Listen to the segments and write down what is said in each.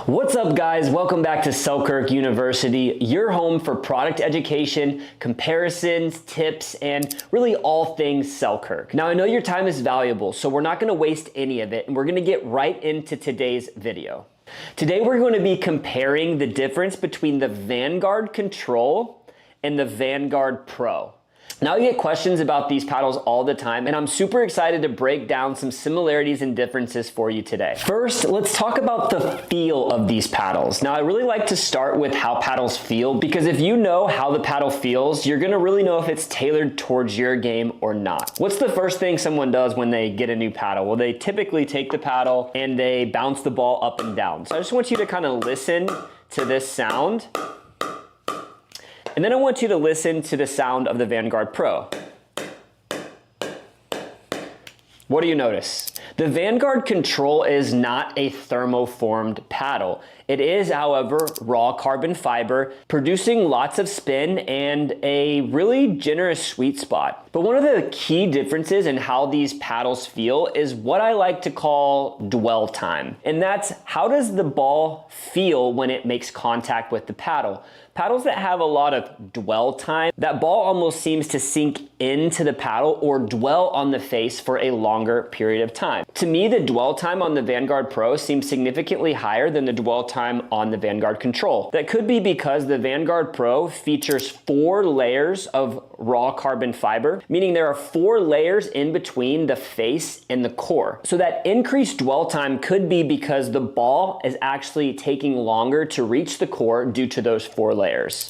What's up guys, welcome back to Selkirk University, your home for product education, comparisons, tips, and really all things Selkirk. Now I know your time is valuable, so we're not going to waste any of it and we're going to get right into today's video. Today we're going to be comparing the difference between the Vanguard Control and the Vanguard Pro. Now I get questions about these paddles all the time, and I'm super excited to break down some similarities and differences for you today. First, let's talk about the feel of these paddles. Now I really like to start with how paddles feel, because if you know how the paddle feels, you're gonna really know if it's tailored towards your game or not. What's the first thing someone does when they get a new paddle? Well, they typically take the paddle and they bounce the ball up and down. So I just want you to kind of listen to this sound. And then I want you to listen to the sound of the Vanguard Pro. What do you notice? The Vanguard Control is not a thermoformed paddle. It is, however, raw carbon fiber, producing lots of spin and a really generous sweet spot. But one of the key differences in how these paddles feel is what I like to call dwell time. And that's, how does the ball feel when it makes contact with the paddle? Paddles that have a lot of dwell time, that ball almost seems to sink into the paddle or dwell on the face for a longer period of time. To me, the dwell time on the Vanguard Pro seems significantly higher than the dwell time on the Vanguard Control. That could be because the Vanguard Pro features 4 layers of raw carbon fiber, meaning there are 4 layers in between the face and the core. So that increased dwell time could be because the ball is actually taking longer to reach the core due to those 4 layers.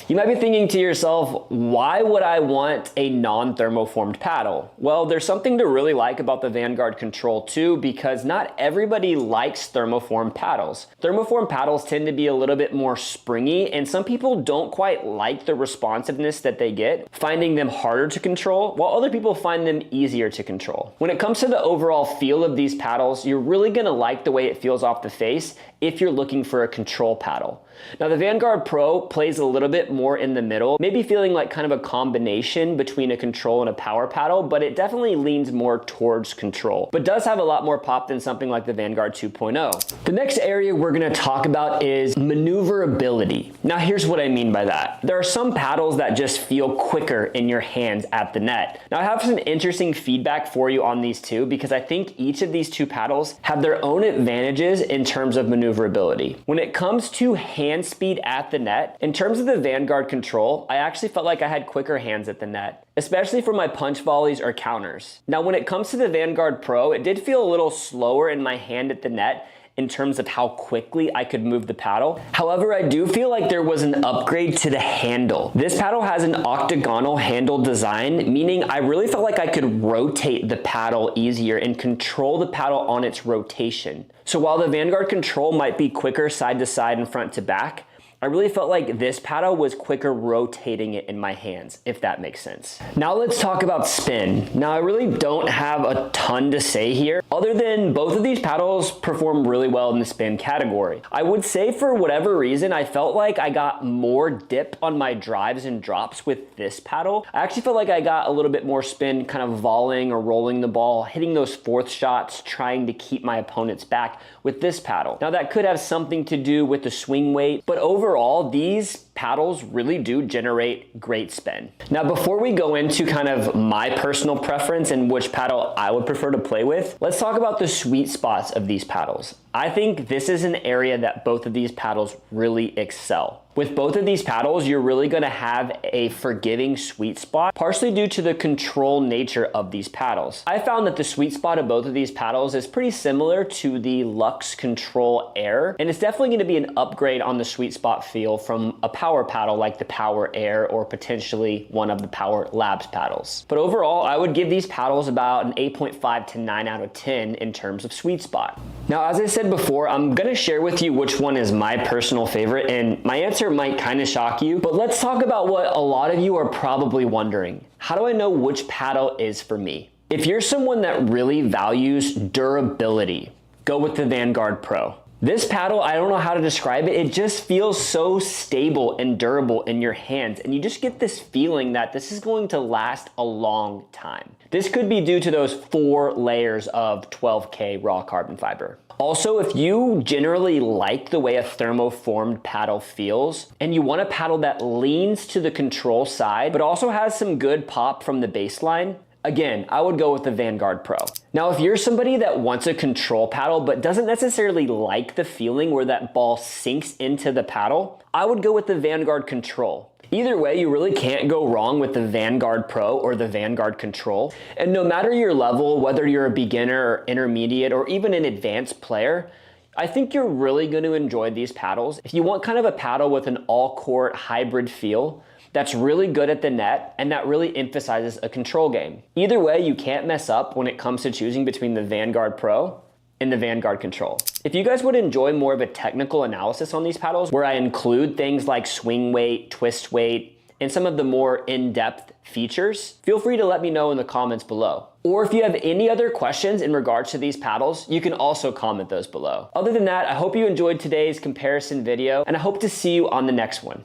You might be thinking to yourself, why would I want a non-thermoformed paddle? Well, there's something to really like about the Vanguard Control too, because not everybody likes thermoformed paddles. Thermoformed paddles tend to be a little bit more springy, and some people don't quite like the responsiveness that they get, finding them harder to control, while other people find them easier to control. When it comes to the overall feel of these paddles, you're really gonna like the way it feels off the face if you're looking for a control paddle. Now the Vanguard Pro plays a little bit more in the middle, maybe feeling like kind of a combination between a control and a power paddle, but it definitely leans more towards control, but does have a lot more pop than something like the Vanguard 2.0. The next area we're gonna talk about is maneuverability. Now here's what I mean by that. There are some paddles that just feel quicker in your hands at the net. Now I have some interesting feedback for you on these two, because I think each of these two paddles have their own advantages in terms of maneuverability. When it comes to hand speed at the net, in terms of the Vanguard Control, I actually felt like I had quicker hands at the net, especially for my punch volleys or counters. Now when it comes to the Vanguard Pro, it did feel a little slower in my hand at the net in terms of how quickly I could move the paddle. However, I do feel like there was an upgrade to the handle. This paddle has an octagonal handle design, meaning I really felt like I could rotate the paddle easier and control the paddle on its rotation. So while the Vanguard Control might be quicker side to side and front to back, I really felt like this paddle was quicker rotating it in my hands, if that makes sense. Now let's talk about spin. Now I really don't have a ton to say here, other than both of these paddles perform really well in the spin category. I would say for whatever reason, I felt like I got more dip on my drives and drops with this paddle. I actually felt like I got a little bit more spin kind of volleying or rolling the ball, hitting those fourth shots, trying to keep my opponents back with this paddle. Now that could have something to do with the swing weight, but overall, these paddles really do generate great spin. Now, before we go into kind of my personal preference and which paddle I would prefer to play with, let's talk about the sweet spots of these paddles. I think this is an area that both of these paddles really excel. With both of these paddles, you're really gonna have a forgiving sweet spot, partially due to the control nature of these paddles. I found that the sweet spot of both of these paddles is pretty similar to the Luxe Control Air, and it's definitely gonna be an upgrade on the sweet spot feel from a power paddle like the Power Air or potentially one of the Power Labs paddles. But overall, I would give these paddles about an 8.5 to 9 out of 10 in terms of sweet spot. Now, as I said before, I'm gonna share with you which one is my personal favorite, and my answer might kind of shock you, but let's talk about what a lot of you are probably wondering. How do I know which paddle is for me? If you're someone that really values durability, go with the Vanguard Pro. This paddle, I don't know how to describe it. It just feels so stable and durable in your hands, and you just get this feeling that this is going to last a long time. This could be due to those 4 layers of 12K raw carbon fiber. Also, if you generally like the way a thermoformed paddle feels, and you want a paddle that leans to the control side, but also has some good pop from the baseline, again, I would go with the Vanguard Pro. Now, if you're somebody that wants a control paddle, but doesn't necessarily like the feeling where that ball sinks into the paddle, I would go with the Vanguard Control. Either way, you really can't go wrong with the Vanguard Pro or the Vanguard Control. And no matter your level, whether you're a beginner or intermediate or even an advanced player, I think you're really going to enjoy these paddles. If you want kind of a paddle with an all-court hybrid feel, that's really good at the net and that really emphasizes a control game. Either way, you can't mess up when it comes to choosing between the Vanguard Pro and the Vanguard Control. If you guys would enjoy more of a technical analysis on these paddles, where I include things like swing weight, twist weight, and some of the more in-depth features, feel free to let me know in the comments below. Or if you have any other questions in regards to these paddles, you can also comment those below. Other than that, I hope you enjoyed today's comparison video, and I hope to see you on the next one.